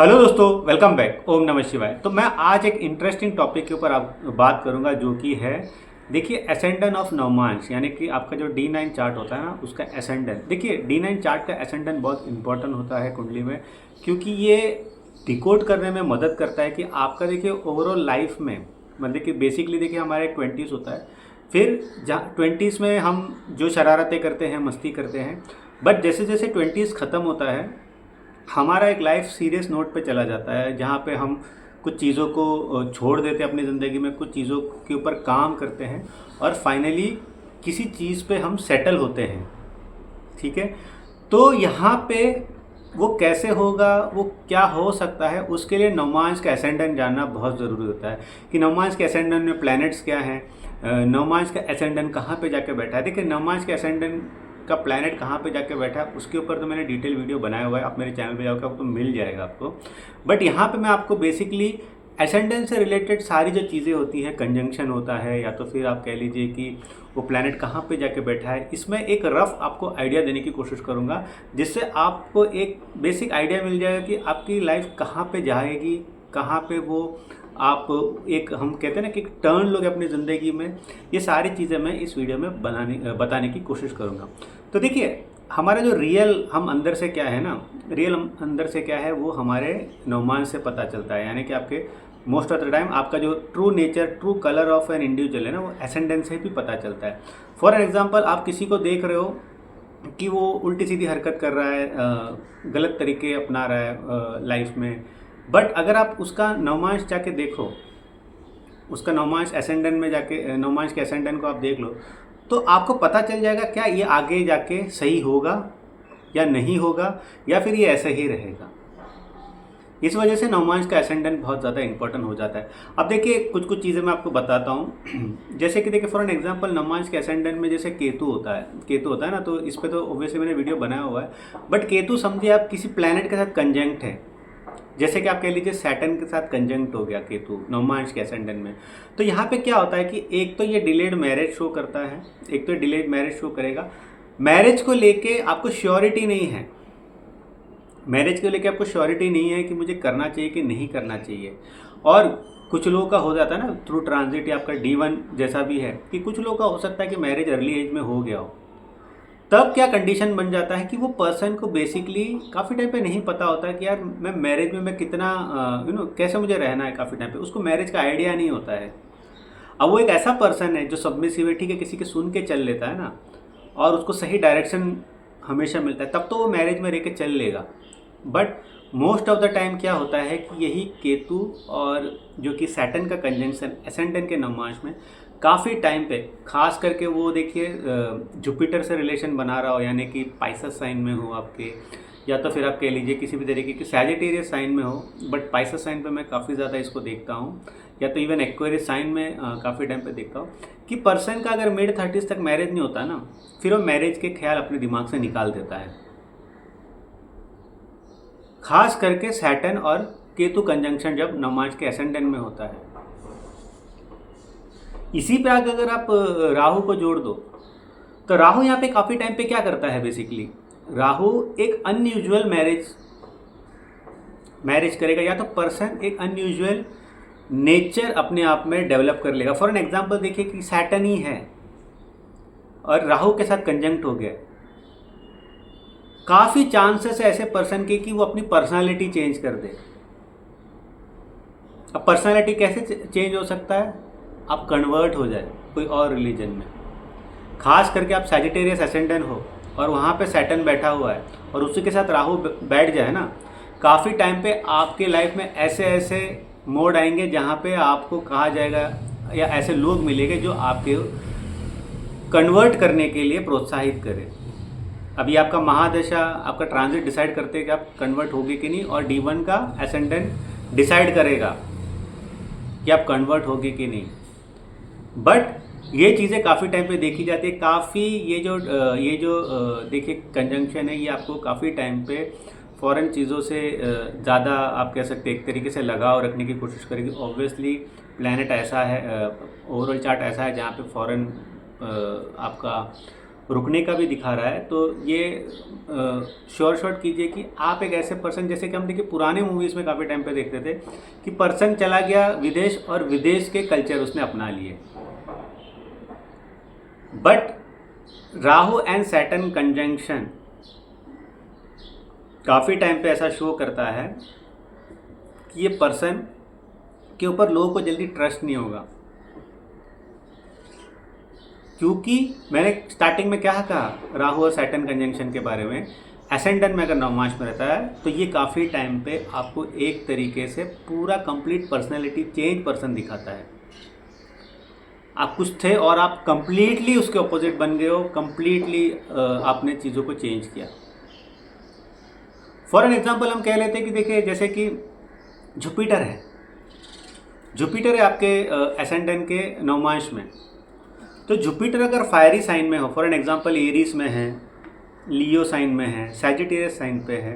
Hello दोस्तों, welcome back. ओम नमः शिवाय। तो मैं आज एक इंटरेस्टिंग टॉपिक के ऊपर आप बात करूंगा जो कि है, देखिए, एसेंडेंट ऑफ नवमांश, यानी कि आपका जो D9 चार्ट होता है ना, उसका एसेंडेंट। देखिए, D9 चार्ट का एसेंडेंट बहुत इंपॉर्टेंट होता है कुंडली में, क्योंकि ये डिकोड करने में मदद करता है कि आपका, देखिए, ओवरऑल लाइफ में, मतलब कि बेसिकली देखिए हमारे 20s होता है, फिर जहाँ 20s में हम जो शरारतें करते हैं, मस्ती करते हैं, बट जैसे जैसे 20s ख़त्म होता है, हमारा एक लाइफ सीरियस नोट पे चला जाता है, जहाँ पे हम कुछ चीज़ों को छोड़ देते हैं अपनी ज़िंदगी में, कुछ चीज़ों के ऊपर काम करते हैं और फाइनली किसी चीज़ पे हम सेटल होते हैं। ठीक है, तो यहाँ पे वो कैसे होगा, वो क्या हो सकता है, उसके लिए नवमांश का एसेंडेंट जानना बहुत ज़रूरी होता है कि नवमांश के एसेंडेंट में प्लैनेट्स क्या हैं, नवमांश का एसेंडेंट कहाँ पे जाके बैठा है। देखिए, नवमांश के एसेंडेंट का प्लैनेट कहाँ पे जाके बैठा है, उसके ऊपर तो मैंने डिटेल वीडियो बनाया हुआ है, आप मेरे चैनल पे जाओगे आपको मिल जाएगा आपको। बट यहाँ पे मैं आपको बेसिकली एसेंडेंट से रिलेटेड सारी जो चीज़ें होती हैं, कंजंक्शन होता है, या तो फिर आप कह लीजिए कि वो प्लैनेट कहाँ पे जाके बैठा है, इसमें एक रफ आपको आइडिया देने की कोशिश करूँगा, जिससे आपको एक बेसिक आइडिया मिल जाएगा कि आपकी लाइफ कहाँ पे जाएगी, कहाँ पे वो आप एक, हम कहते हैं ना कि टर्न लोगे अपनी ज़िंदगी में। ये सारी चीज़ें मैं इस वीडियो में बताने की कोशिश करूँगा। तो देखिए, हमारा जो रियल हम अंदर से क्या है ना, रियल हम अंदर से क्या है, वो हमारे नवमांश से पता चलता है। यानी कि आपके मोस्ट ऑफ द टाइम आपका जो true nature, true colour of an individual है ना, वो एसेंडेंट से भी पता चलता है। फॉर एग्जांपल, आप किसी को देख रहे हो कि वो उल्टी सीधी हरकत कर रहा है, गलत तरीके अपना रहा है लाइफ में, बट अगर आप उसका नवमांश जाके देखो, उसका नवमांश एसेंडेंट में जाके, नवमांश के एसेंडेंट को आप देख लो, तो आपको पता चल जाएगा क्या ये आगे जाके सही होगा या नहीं होगा, या फिर ये ऐसे ही रहेगा। इस वजह से नवमांश का एसेंडेंट बहुत ज़्यादा इंपॉर्टेंट हो जाता है। अब देखिए, कुछ कुछ चीज़ें मैं आपको बताता हूँ। जैसे कि देखिए, फॉर एन एग्जांपल, नवमांश के एसेंडेंट में जैसे केतु होता है, ना, तो इस पर तो ऑब्वियसली मैंने वीडियो बनाया हुआ है। बट केतु समझिए आप किसी प्लैनेट के साथ कंजंक्ट है, जैसे कि आप कह लीजिए सैटर्न के साथ कंजंक्ट हो गया केतु नवमांश के एसेंडेंट में। तो यहाँ पे क्या होता है कि एक तो ये डिलेड मैरिज शो करता है, एक तो डिलेड मैरिज शो करेगा। मैरिज को लेके आपको श्योरिटी नहीं है, मैरिज को लेके आपको श्योरिटी नहीं है कि मुझे करना चाहिए कि नहीं करना चाहिए। और कुछ लोगों का हो जाता है ना, थ्रू ट्रांजिट या आपका D1 जैसा भी है, कि कुछ लोगों का हो सकता है कि मैरिज अर्ली एज में हो गया हो। तब क्या कंडीशन बन जाता है कि वो पर्सन को बेसिकली काफ़ी टाइम पे नहीं पता होता है कि यार मैं मैरिज में मैं कितना कैसे मुझे रहना है। काफ़ी टाइम पे उसको मैरिज का आइडिया नहीं होता है। अब वो एक ऐसा पर्सन है जो सबमिसिव है, ठीक है, किसी के सुन के चल लेता है ना, और उसको सही डायरेक्शन हमेशा मिलता है, तब तो वो मैरिज में रह के चल लेगा। But most of the time क्या होता है कि यही केतु और जो कि सैटर्न का कंजंक्शन एसेंडेंट के नवमांश में काफ़ी टाइम पे, खास करके वो देखिए जुपिटर से रिलेशन बना रहा हो, यानी कि पाइसेस साइन में हो आपके, या तो फिर आप कह लीजिए किसी भी तरीके की सैजिटेरियस साइन में हो। बट पाइसेस साइन पे मैं काफ़ी ज़्यादा इसको देखता हूँ, या तो इवन एक्वेरियस साइन में काफ़ी टाइम पे देखता हूँ कि पर्सन का अगर मिड 30s तक मैरिज नहीं होता ना, फिर वो मैरिज के ख्याल अपने दिमाग से निकाल देता है। खास करके सैटर्न और केतु कंजंक्शन जब नवमांश के एसेंडेंट में होता है। इसी पे आगे अगर आप राहु को जोड़ दो, तो राहु यहाँ पे काफ़ी टाइम पे क्या करता है, बेसिकली राहु एक अनयूजुअल मैरिज करेगा, या तो पर्सन एक अनयूजुअल नेचर अपने आप में डेवलप कर लेगा। फॉर एन एग्जांपल देखिए कि सैटर्न ही है और राहु के साथ कंजंक्ट हो गया, काफ़ी चांसेस है ऐसे पर्सन के कि वो अपनी पर्सनालिटी चेंज कर दे। अब पर्सनालिटी कैसे चेंज हो सकता है, आप कन्वर्ट हो जाए कोई और रिलीजन में, खास करके आप सैजिटेरियस एसेंडेंट हो और वहाँ पे सैटर्न बैठा हुआ है और उसी के साथ राहु बैठ जाए ना, काफ़ी टाइम पे आपके लाइफ में ऐसे ऐसे मोड आएंगे जहाँ पे आपको कहा जाएगा, या ऐसे लोग मिलेंगे जो आपके कन्वर्ट करने के लिए प्रोत्साहित करें। अभी आपका महादशा, आपका ट्रांजिट डिसाइड करते हैं कि आप कन्वर्ट होगे कि नहीं, और D1 का एसेंडेंट डिसाइड करेगा कि आप कन्वर्ट होगे कि नहीं। बट ये चीज़ें काफ़ी टाइम पे देखी जाती है। काफ़ी ये जो देखिए कंजंक्शन है, ये आपको काफ़ी टाइम पे फॉरेन चीज़ों से ज़्यादा, आप कह सकते हैं, एक तरीके से लगाव रखने की कोशिश करेगी। ऑब्वियसली प्लैनेट ऐसा है, ओवरऑल चार्ट ऐसा है जहाँ पे फॉरेन आपका रुकने का भी दिखा रहा है। तो ये श्योर शॉट कीजिए कि आप एक ऐसे पर्सन, जैसे कि हम देखिए पुराने मूवीज़ में काफ़ी टाइम पे देखते थे कि पर्सन चला गया विदेश और विदेश के कल्चर उसने अपना लिए। But Rahu and Saturn conjunction काफ़ी टाइम पे ऐसा शो करता है कि ये पर्सन के ऊपर लोगों को जल्दी ट्रस्ट नहीं होगा, क्योंकि मैंने स्टार्टिंग में क्या कहा राहु और सैटर्न कंजंक्शन के बारे में। एसेंडेंट में अगर नवमांश में रहता है तो ये काफ़ी टाइम पे आपको एक तरीके से पूरा कंप्लीट पर्सनैलिटी चेंज पर्सन दिखाता है। आप कुछ थे और आप कंप्लीटली उसके ऑपोजिट बन गए हो, कंप्लीटली आपने चीज़ों को चेंज किया। फॉर एन एग्जाम्पल हम कह लेते हैं कि देखिए जैसे कि जुपिटर है, जुपिटर है आपके एसेंडेंट के नवमांश में। तो जुपिटर अगर फायरी साइन में हो, फॉर एन एग्जांपल एरीज में है, लियो साइन में है, सैजिटेरियस साइन पे है,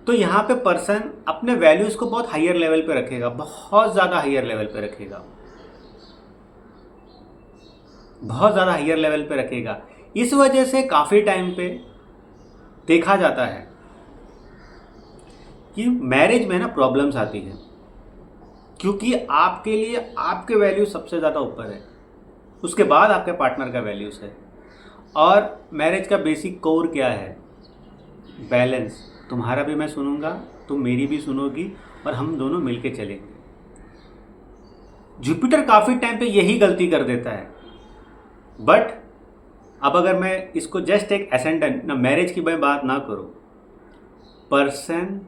तो यहाँ पे पर्सन अपने वैल्यूज़ को बहुत हायर लेवल पे रखेगा, बहुत ज़्यादा हायर लेवल पे रखेगा, बहुत ज़्यादा हायर लेवल पे रखेगा। इस वजह से काफ़ी टाइम पे देखा जाता है कि मैरिज में ना प्रॉब्लम्स आती है, क्योंकि आपके लिए आपके वैल्यू सबसे ज़्यादा ऊपर है, उसके बाद आपके पार्टनर का वैल्यूज़ है। और मैरिज का बेसिक कोर क्या है? बैलेंस। तुम्हारा भी मैं सुनूंगा, तुम मेरी भी सुनोगी और हम दोनों मिलके चलेंगे। जुपिटर काफ़ी टाइम पे यही गलती कर देता है। बट अब अगर मैं इसको जस्ट एक एसेंडेंट ना, मैरिज की मैं बात ना करूं, person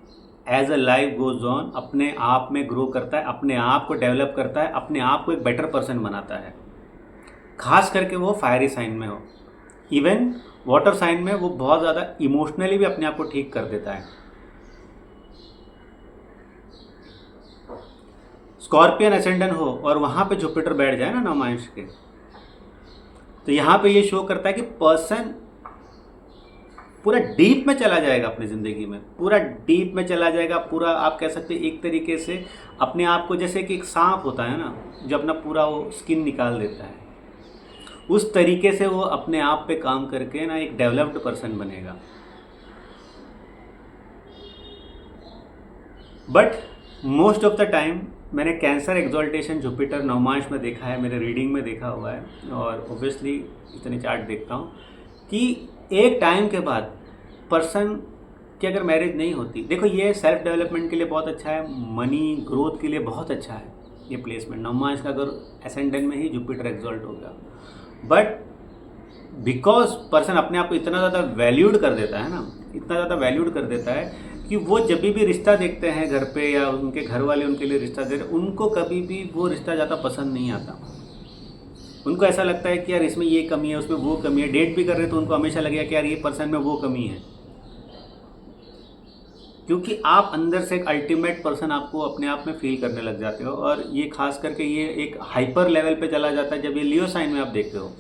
as a life goes on अपने आप में ग्रो करता है, अपने आप को डेवलप करता है, अपने आप को एक बेटर पर्सन बनाता है। खास करके वो फायरी साइन में हो, इवन वाटर साइन में वो बहुत ज़्यादा इमोशनली भी अपने आप को ठीक कर देता है। स्कॉर्पियन एसेंडेंट हो और वहाँ पे जुपिटर बैठ जाए ना नवमांश के, तो यहाँ पे ये शो करता है कि पर्सन पूरा डीप में चला जाएगा अपनी ज़िंदगी में, पूरा डीप में चला जाएगा, पूरा आप कह सकते हैं एक तरीके से अपने आप को, जैसे कि एक सांप होता है ना जो अपना पूरा वो स्किन निकाल देता है, उस तरीके से वो अपने आप पे काम करके ना एक डेवलप्ड पर्सन बनेगा। But most of the time मैंने कैंसर एक्सॉल्टेशन जुपिटर नवमांश में देखा है, मेरे रीडिंग में देखा हुआ है, और ऑब्वियसली इतने चार्ट देखता हूँ कि एक टाइम के बाद पर्सन की अगर मैरिज नहीं होती, देखो ये सेल्फ डेवलपमेंट के लिए बहुत अच्छा है, मनी ग्रोथ के लिए बहुत अच्छा है ये प्लेसमेंट। नवमांश का अगर एसेंडेंट में ही जुपिटर एक्सॉल्ट हो गया, बट बिकॉज पर्सन अपने आप को इतना ज़्यादा वैल्यूड कर देता है ना, इतना ज़्यादा वैल्यूड कर देता है कि वो जब भी रिश्ता देखते हैं घर पे या उनके घर वाले उनके लिए रिश्ता दे रहे, उनको कभी भी वो रिश्ता ज़्यादा पसंद नहीं आता। उनको ऐसा लगता है कि यार इसमें ये कमी है, उसमें वो कमी है। डेट भी कर रहे तो उनको हमेशा लगेगा कि यार ये पर्सन में वो कमी है, क्योंकि आप अंदर से एक अल्टीमेट पर्सन आपको अपने आप में फील करने लग जाते हो। और ये खास करके ये एक हाइपर लेवल पे चला जाता है जब ये लियो साइन में आप देखते हो।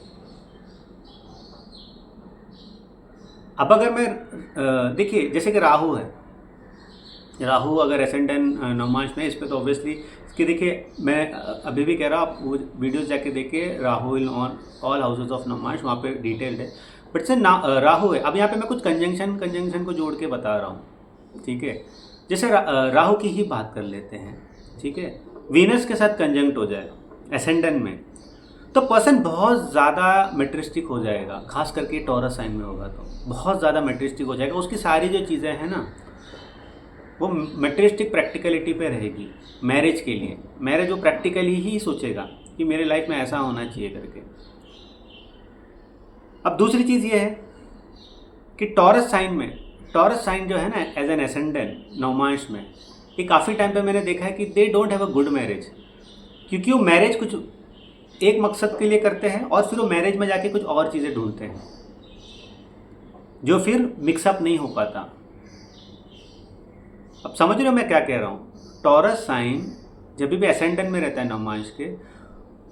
अब अगर मैं देखिए जैसे कि राहु है, राहु अगर एसेंडेंट नवमांश में, इस पर तो ऑब्वियसली इसकी देखिए मैं अभी भी कह रहा हूँ, आप वो वीडियोस जाके देखिए, Rahu in all houses of Navamsha, वहाँ पे डिटेल्ड है। बट से राहु है। अब यहाँ पे मैं कुछ कंजंक्शन को जोड़ के बता रहा हूँ, ठीक है। जैसे राहु की ही बात कर लेते हैं, ठीक है। वीनस के साथ कंजंक्ट हो जाए एसेंडेंट में, तो पर्सन बहुत ज़्यादा मेट्रिस्टिक हो जाएगा, खास करके टॉरस साइन में होगा तो बहुत ज़्यादा मेट्रिस्टिक हो जाएगा। उसकी सारी जो चीज़ें हैं ना वो मेट्रिस्टिक प्रैक्टिकलिटी पे रहेगी। मैरिज के लिए, मैरिज वो प्रैक्टिकली ही सोचेगा कि मेरे लाइफ में ऐसा होना चाहिए करके। अब दूसरी चीज़ ये है कि टॉरस साइन में, टॉरस साइन जो है ना एज एन एसेंडेंट नवमांश में, ये काफ़ी टाइम पे मैंने देखा है कि they don't have a good marriage, क्योंकि वो मैरिज कुछ एक मकसद के लिए करते हैं और फिर वो मैरिज में जाके कुछ और चीज़ें ढूंढते हैं जो फिर मिक्सअप नहीं हो पाता। अब समझ रहे हो मैं क्या कह रहा हूँ? टॉरस साइन जब भी एसेंडेंट में रहता है नवमांश के,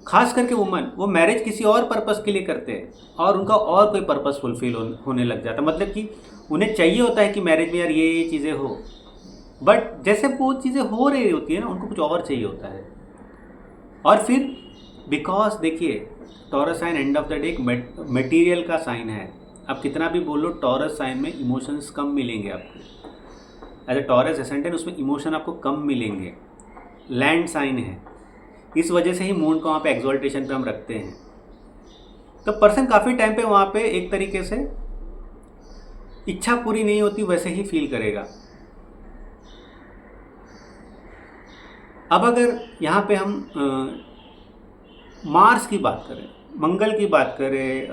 खास करके वुमन, वो मैरिज किसी और पर्पस के लिए करते हैं और उनका और कोई पर्पस फुलफिल होने लग जाता है। मतलब कि उन्हें चाहिए होता है कि मैरिज में यार ये चीज़ें हो, बट जैसे वो चीज़ें हो रही होती है ना, उनको कुछ और चाहिए होता है। और फिर बिकॉज देखिए Taurus sign end of the day एक मटेरियल का साइन है। आप कितना भी बोलो, टॉरस साइन में इमोशंस कम मिलेंगे आपको। एज ए टॉरस एसेंडेंट उसमें इमोशन आपको कम मिलेंगे। लैंड साइन है, इस वजह से ही मून को वहाँ पे एक्सॉल्टेशन पे हम रखते हैं। तो पर्सन काफ़ी टाइम पे वहाँ पे एक तरीके से इच्छा पूरी नहीं होती वैसे ही फील करेगा। अब अगर यहाँ पे हम मार्स की बात करें, मंगल की बात करें,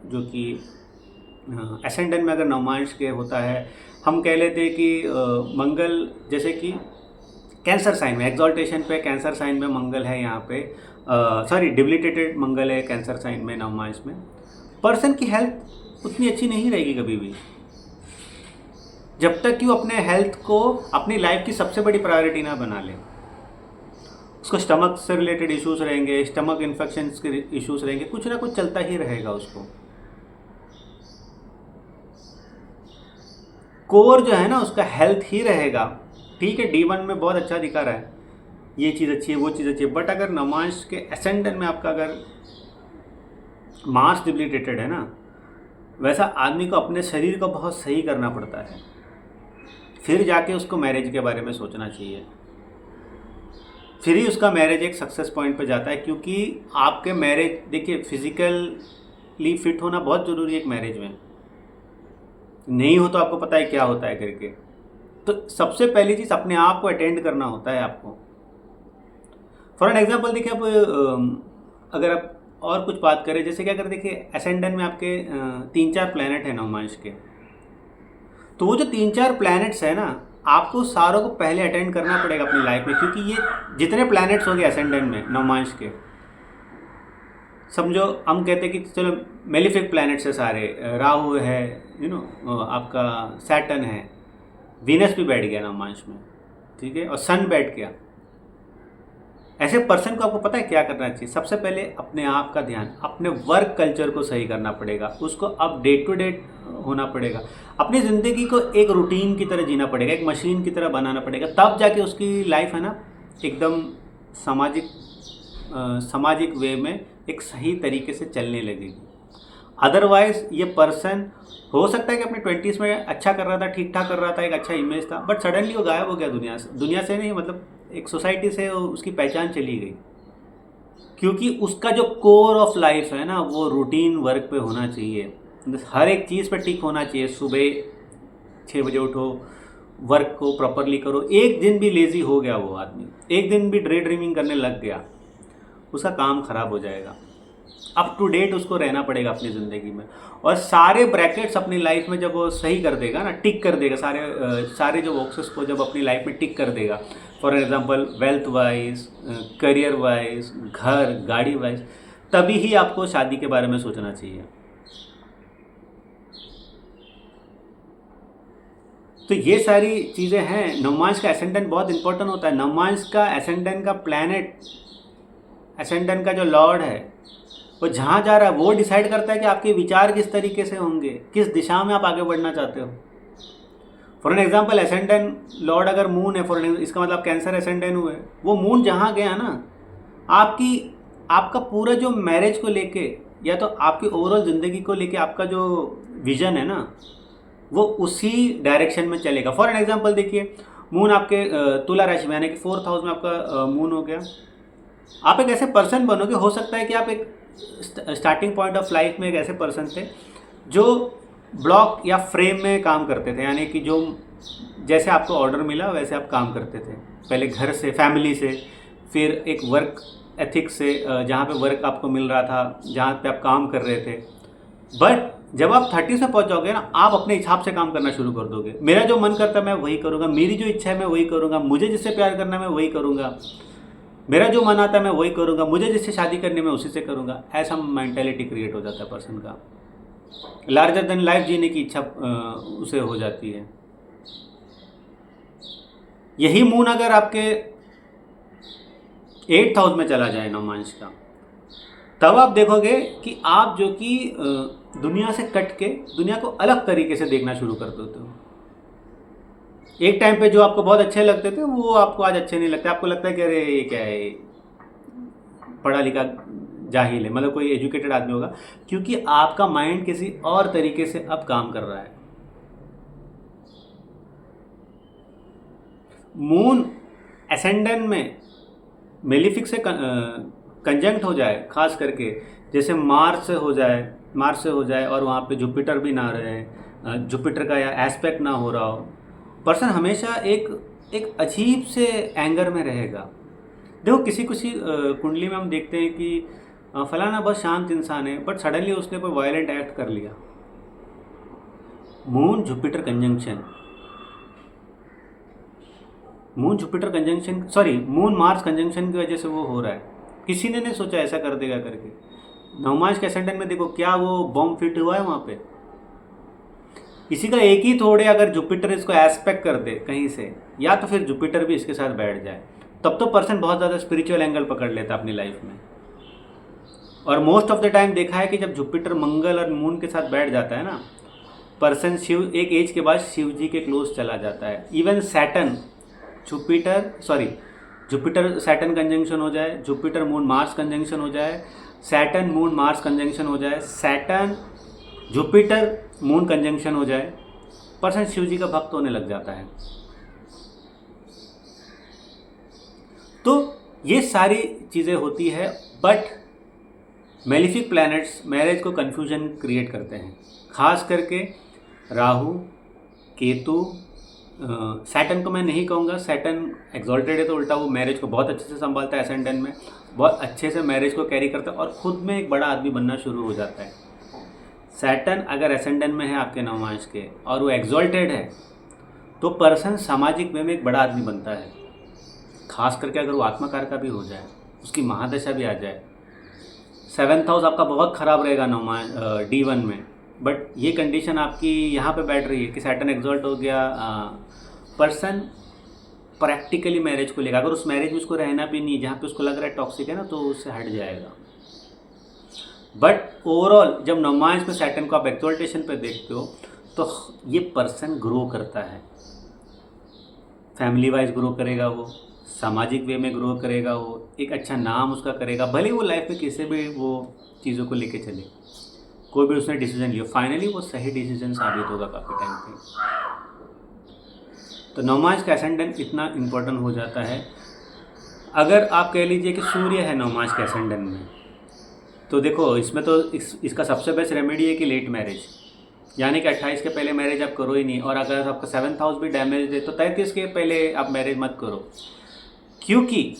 जो कि एसेंडेंट में अगर नवमांश के होता है, हम कह लेते हैं कि मंगल जैसे कि कैंसर साइन में एक्सॉल्टेशन पे कैंसर साइन में मंगल है यहाँ पे, सॉरी डिबिलिटेटेड मंगल है कैंसर साइन में नवमांश में। पर्सन की हेल्थ उतनी अच्छी नहीं रहेगी कभी भी, जब तक कि वो अपने हेल्थ को अपनी लाइफ की सबसे बड़ी प्रायोरिटी ना बना ले। उसको स्टमक से रिलेटेड इश्यूज रहेंगे, स्टमक इन्फेक्शंस के इश्यूज रहेंगे, कुछ ना कुछ चलता ही रहेगा उसको। कोर जो है ना उसका हेल्थ ही रहेगा। ठीक है, D1 में बहुत अच्छा दिखा रहा है, ये चीज़ अच्छी है, वो चीज़ अच्छी है, बट अगर नवमांश के एसेंडेंट में आपका अगर मार्स डिबिलिटेटेड है ना, वैसा आदमी को अपने शरीर को बहुत सही करना पड़ता है, फिर जाके उसको मैरिज के बारे में सोचना चाहिए, फिर ही उसका मैरिज एक सक्सेस पॉइंट पे जाता है। क्योंकि आपके मैरिज, देखिए फिजिकली फिट होना बहुत ज़रूरी है एक मैरिज में, नहीं हो तो आपको पता है क्या होता है करके। तो सबसे पहली चीज़ अपने आप को अटेंड करना होता है आपको। फॉर एन एग्जाम्पल देखिए, आप अगर आप और कुछ बात करें, जैसे कि अगर देखिए एसेंडेंट में आपके 3-4 प्लैनेट हैं नवमांश के, तो वो जो 3-4 प्लैनेट्स है ना, आपको सारों को पहले अटेंड करना पड़ेगा अपनी लाइफ में। क्योंकि ये जितने प्लैनेट्स हो गए एसेंडेंट में नवमांश के, समझो हम कहते हैं कि चलो मेलिफिक प्लैनेट्स है सारे, राहु है, आपका सैटर्न है, वीनस भी बैठ गया नवमांश में, ठीक है, और सन बैठ गया। ऐसे पर्सन को आपको पता है क्या करना चाहिए? सबसे पहले अपने आप का ध्यान, अपने वर्क कल्चर को सही करना पड़ेगा, उसको अब डे टू डे होना पड़ेगा, अपनी ज़िंदगी को एक रूटीन की तरह जीना पड़ेगा, एक मशीन की तरह बनाना पड़ेगा, तब जाके उसकी लाइफ है ना एकदम सामाजिक वे में एक सही तरीके से चलने लगेगी। अदरवाइज ये पर्सन हो सकता है कि अपने 20s में अच्छा कर रहा था, ठीक ठाक कर रहा था, एक अच्छा इमेज था, बट सडनली वो गायब हो गया दुनिया से नहीं, मतलब एक सोसाइटी से उसकी पहचान चली गई। क्योंकि उसका जो कोर ऑफ लाइफ है ना, वो रूटीन वर्क पे होना चाहिए, हर एक चीज़ पे टिक होना चाहिए। सुबह 6 बजे उठो, वर्क को प्रॉपरली करो। एक दिन भी लेज़ी हो गया वो आदमी, एक दिन भी डे ड्रीमिंग करने लग गया, उसका काम खराब हो जाएगा। अप टू डेट उसको रहना पड़ेगा अपनी ज़िंदगी में, और सारे ब्रैकेट्स अपनी लाइफ में जब वो सही कर देगा ना, टिक कर देगा, सारे जो बॉक्सेस को जब अपनी लाइफ में टिक कर देगा, for example wealth wise, career wise, घर गाड़ी वाइज, तभी ही आपको शादी के बारे में सोचना चाहिए। तो ये सारी चीज़ें हैं। नवमांश का एसेंडेंट बहुत इंपॉर्टेंट होता है। नवमांश का एसेंडेंट का प्लैनेट, एसेंडेंट का जो लॉर्ड है, वो जहाँ जा रहा है वो डिसाइड करता है कि आपके विचार किस तरीके से होंगे, किस दिशा में आप आगे बढ़ना चाहते हो। For an example, ascendant Lord अगर मून है, इसका मतलब कैंसर एसेंडेंट हुए, वो मून जहाँ गया ना, आपका पूरा जो मैरिज को लेके या तो आपकी ओवरऑल ज़िंदगी को लेके आपका जो विजन है ना, वो उसी डायरेक्शन में चलेगा। फॉर एन एग्जाम्पल देखिए, मून आपके तुला राशि में, यानी कि 4th हाउस में आपका मून हो गया, आप एक ऐसे पर्सन बनोगे। हो सकता है कि आप एक स्टार्टिंग पॉइंट ऑफ लाइफ में एक ऐसे पर्सन थे जो ब्लॉक या फ्रेम में काम करते थे, यानी कि जो जैसे आपको ऑर्डर मिला वैसे आप काम करते थे, पहले घर से, फैमिली से, फिर एक वर्क एथिक्स से, जहाँ पे वर्क आपको मिल रहा था, जहाँ पे आप काम कर रहे थे। बट जब आप 30 में पहुँच जाओगे ना, आप अपने हिसाब से काम करना शुरू कर दोगे। मेरा जो मन करता है मैं वही करूँगा, मेरी जो इच्छा है मैं वही करूँगा, मुझे जिससे प्यार करना है मैं वही करूँगा, मेरा जो मन आता है मैं वही करूँगा, मुझे जिससे शादी करनी मैं उसी से करूँगा। ऐसा मेंटेलिटी क्रिएट हो जाता है पर्सन का, लार्जर देन लाइफ जीने की इच्छा उसे हो जाती है। यही मून अगर आपके 8th हाउस में चला जाए नवमांश का, तब आप देखोगे कि आप जो कि दुनिया से कट के दुनिया को अलग तरीके से देखना शुरू कर देते हो। एक टाइम पे जो आपको बहुत अच्छे लगते थे वो आपको आज अच्छे नहीं लगते। आपको लगता है कि अरे ये क्या है, पढ़ा लिखा जाहिल है, मतलब कोई एजुकेटेड आदमी होगा, क्योंकि आपका माइंड किसी और तरीके से अब काम कर रहा है। मून एसेंडेंट में मेलिफिक से कंजंक्ट हो जाए, खास करके जैसे मार्स से हो जाए और वहाँ पे जुपिटर भी ना रहे, जुपिटर का या एस्पेक्ट ना हो रहा हो, पर्सन हमेशा एक एक अजीब से एंगर में रहेगा। देखो किसी किसी कुंडली में हम देखते हैं कि फलाना बहुत शांत इंसान है, बट सडनली उसने कोई वायलेंट एक्ट कर लिया। Moon Jupiter conjunction, moon Mars conjunction की वजह से वो हो रहा है। किसी ने नहीं सोचा ऐसा कर देगा करके। नवमांश के एसेंडेंट में देखो क्या वो बॉम्ब फिट हुआ है वहाँ पे। इसी का एक ही थोड़े अगर जुपिटर इसको एस्पेक्ट कर दे कहीं से, या तो फिर जुपिटर भी इसके साथ बैठ जाए, तब तो पर्सन बहुत ज़्यादा स्पिरिचुअल एंगल पकड़ लेता अपनी लाइफ में। और मोस्ट ऑफ द टाइम देखा है कि जब जुपिटर मंगल और मून के साथ बैठ जाता है ना, पर्सन शिव एक एज के बाद शिव जी के क्लोज चला जाता है। Even Saturn Jupiter Saturn conjunction हो जाए, जुपिटर मून मार्स कंजंक्शन हो जाए, सैटर्न मून मार्स कंजंक्शन हो जाए, सैटर्न जुपिटर मून कंजंक्शन हो जाए, पर्सन शिव जी का भक्त होने लग जाता है। तो ये सारी चीज़ें होती है, बट मेलिफिक प्लैनेट्स मैरिज को कन्फ्यूजन क्रिएट करते हैं, खास करके राहु, केतु, सैटर्न को मैं नहीं कहूँगा, सैटर्न एक्सॉल्टेड है तो उल्टा वो मैरिज को बहुत अच्छे से संभालता है, एसेंडेंट में बहुत अच्छे से मैरिज को कैरी करता है और खुद में एक बड़ा आदमी बनना शुरू हो जाता है। सैटर्न अगर एसेंडेंट में है आपके नवमांश के और वो एक्सॉल्टेड है तो पर्सन सामाजिक वे में एक बड़ा आदमी बनता है, खास करके अगर वो आत्मकार का भी हो जाए, उसकी महादशा भी आ जाए। 7th हाउस आपका बहुत ख़राब रहेगा D1 में, बट ये कंडीशन आपकी यहाँ पे बैठ रही है कि सैटर्न एक्सॉल्ट हो गया, पर्सन प्रैक्टिकली मैरिज को लेगा, अगर उस मैरिज में उसको रहना भी नहीं, जहाँ पे उसको लग रहा है टॉक्सिक है ना, तो उससे हट जाएगा। बट ओवरऑल जब नवमांश में सैटर्न को आप एक्सॉल्टेशन पे देखते हो तो ये पर्सन ग्रो करता है, फैमिली वाइज ग्रो करेगा, वो सामाजिक वे में ग्रो करेगा, वो एक अच्छा नाम उसका करेगा, भले वो लाइफ में किसी भी वो चीज़ों को लेके चले, कोई भी उसने डिसीजन लिया, फाइनली वो सही डिसीजन साबित होगा काफ़ी टाइम पे। तो नवमांश का एसेंडेंट इतना इम्पोर्टेंट हो जाता है। अगर आप कह लीजिए कि सूर्य है नवमांश के एसेंडेंट में, तो देखो इसमें तो इसका सबसे बेस्ट रेमेडी है कि लेट मैरिज, यानी कि 28 के पहले मैरिज आप करो ही नहीं। और अगर आपका 7th हाउस भी डैमेज है तो 33 के पहले आप मैरिज मत करो, क्योंकि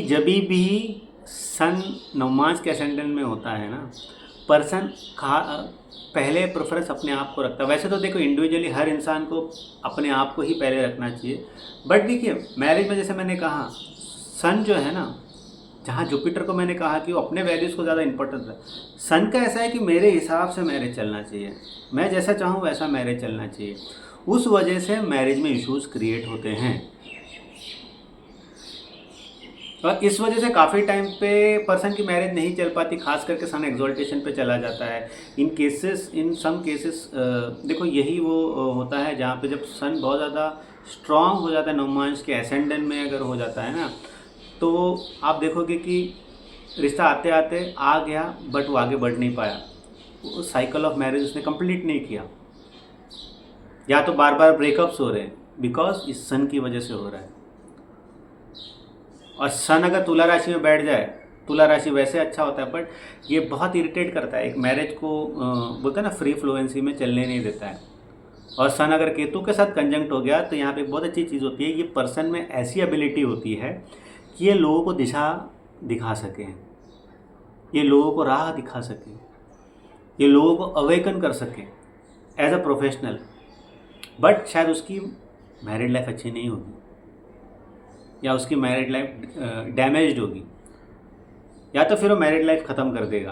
जब भी सन नवमांश के एसेंडेंट में होता है ना, पर्सन पहले प्रेफरेंस अपने आप को रखता है। वैसे तो देखो इंडिविजुअली हर इंसान को अपने आप को ही पहले रखना चाहिए, बट देखिए मैरिज में जैसे मैंने कहा सन जो है ना, जहाँ जुपिटर को मैंने कहा कि वो अपने वैल्यूज़ को ज़्यादा इंपॉर्टेंस है, सन का ऐसा है कि मेरे हिसाब से मैरिज चलना चाहिए, मैं जैसा चाहूँ वैसा मैरिज चलना चाहिए। उस वजह से मैरिज में इश्यूज़ क्रिएट होते हैं और इस वजह से काफ़ी टाइम पे पर्सन की मैरिज नहीं चल पाती, खास करके सन एक्सॉल्टेशन पे चला जाता है। इन सम केसेस देखो यही वो होता है जहाँ पे जब सन बहुत ज़्यादा स्ट्रांग हो जाता है, नवमांश के एसेंडेंट में अगर हो जाता है ना, तो आप देखोगे कि रिश्ता आते आते आ गया बट वो आगे बढ़ नहीं पाया, वो साइकिल ऑफ मैरिज उसने कंप्लीट नहीं किया, या तो बार बार ब्रेकअप्स हो रहे हैं बिकॉज इस सन की वजह से हो रहा है। और सन अगर तुला राशि में बैठ जाए, तुला राशि वैसे अच्छा होता है बट ये बहुत इरिटेट करता है, एक मैरिज को बोलते हैं ना फ्री फ्लुएंसी में चलने नहीं देता है। और सन अगर केतु के साथ कंजंक्ट हो गया तो यहाँ पे बहुत अच्छी चीज़ होती है, ये पर्सन में ऐसी एबिलिटी होती है कि ये लोगों को दिशा दिखा सकें, ये लोगों को राह दिखा सकें, ये लोगों को अवेकन कर सकें एज अ प्रोफेशनल। बट शायद उसकी मैरिड लाइफ अच्छी नहीं होगी, या उसकी मैरिड लाइफ डैमेज्ड होगी, या तो फिर वो मैरिड लाइफ ख़त्म कर देगा,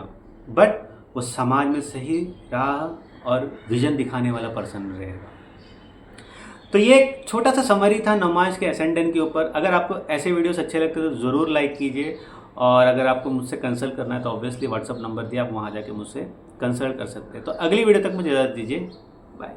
बट वो समाज में सही राह और विजन दिखाने वाला पर्सन रहेगा। तो ये एक छोटा सा समरी था नवमांश के एसेंडेंट के ऊपर। अगर आपको ऐसे वीडियोस अच्छे लगते हैं तो ज़रूर लाइक कीजिए, और अगर आपको मुझसे कंसल्ट करना है तो ऑब्वियसली व्हाट्सअप नंबर दिया, आप वहाँ जाके मुझसे कंसल्ट कर सकते हैं। तो अगली वीडियो तक मुझे इजाज़त दीजिए, बाय।